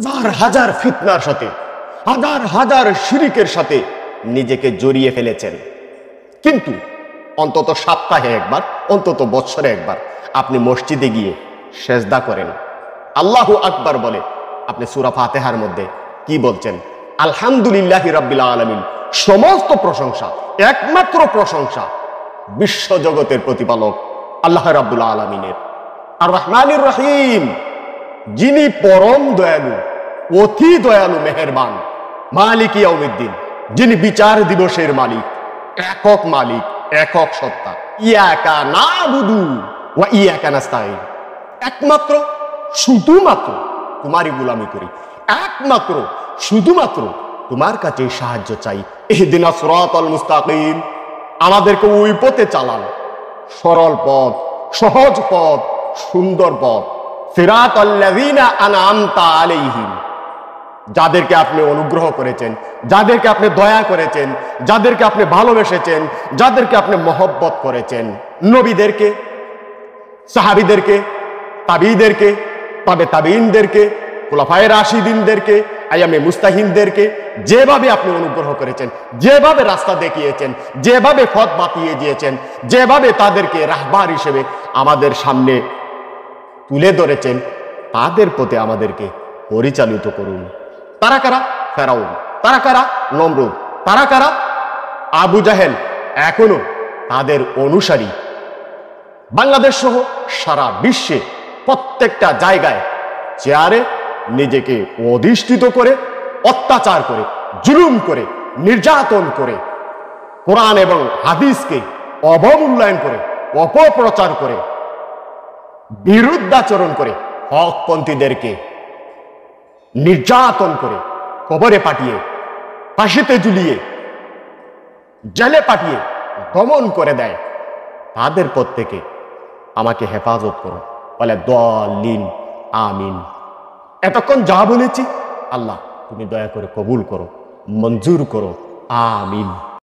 হাজার হাজার ফিতনার সাথে, হাজার হাজার শিরিকের সাথে নিজেকে জড়িয়ে ফেলেছেন। কিন্তু অন্তত সপ্তাহে একবার, অন্তত বছরে একবার আপনি মসজিদে গিয়ে সেজদা করেন, আল্লাহু আকবার বলে। আপনি সূরা ফাতিহার মধ্যে কি বলছেন? আলহামদুলিল্লাহি রাব্বিল আলামিন, সমস্ত প্রশংসা, একমাত্র প্রশংসা বিশ্ব জগতের প্রতিপালক আল্লাহ রাব্বুল আলামিনের। আর রহমানির রহিম, যিনি পরম দয়ালু, অতি দয়ালু, মেহেরবান, মালিক ইয়াউমিদ্দিন, যিনি বিচার দিবসের মালিক, একক মালিক, একক সত্তা। ইয়াকা নাবুদু ওয়া ইয়াকা নাস্তাইন, একমাত্র শুধুমাত্র তোমারই গোলামি করি, একমাত্র শুধুমাত্র তোমার কাছে সাহায্য চাই। ইহদিনাস সিরাতাল মুস্তাকিম, আমাদেরকে ওই পথে চালান, সরল পথ, সহজ পথ, সুন্দর পথ। সিরাতাল্লাযীনা আনআমতা আলাইহিম, যাদেরকে আপনি অনুগ্রহ করেছেন, যাদেরকে আপনি দয়া করেছেন, যাদেরকে আপনি ভালোবেসেছেন, যাদেরকে আপনি মহব্বত করেছেন, নবীদেরকে, সাহাবীদেরকে, তাবিঈদেরকে, তবে তাবিঈনদেরকে, খুলাফায়ে রাশিদিনদেরকে, আইয়ামে মুস্তাহিনদেরকে যেভাবে আপনি অনুগ্রহ করেছেন, যেভাবে রাস্তা দেখিয়েছেন, যেভাবে পথ বাতিয়ে দিয়েছেন, যেভাবে তাদেরকে রাহবার হিসেবে আমাদের সামনে তুলে ধরেছেন, তাদের পথে আমাদেরকে পরিচালিত করুন। তারা কারা? ফেরাউন। তারা কারা? নমরুদ। তারা কারা? আবু জাহেল, এখনো তাদের অনুসারী। বাংলাদেশ সহ সারা বিশ্বে প্রত্যেকটা জায়গায় চেয়ারে নিজেকে অধিষ্ঠিত করে, অত্যাচার করে, জুলুম করে, নির্যাতন করে, কোরআন এবং হাদিসকে অবমূল্যায়ন করে, অপপ্রচার করে, বিরুদ্ধাচরণ করে, হকপন্থীদেরকে নির্যাতন করে, কবরে পাঠিয়ে, ফাঁসিতে ঝুলিয়ে, জেলে পাঠিয়ে দমন করে দেয়। তাদের পথ থেকে আমাকে হেফাজত করো। বলে দলিন আমিন। এতক্ষণ যা বলেছি, আল্লাহ তুমি দয়া করে কবুল করো, মঞ্জুর করো, আমিন।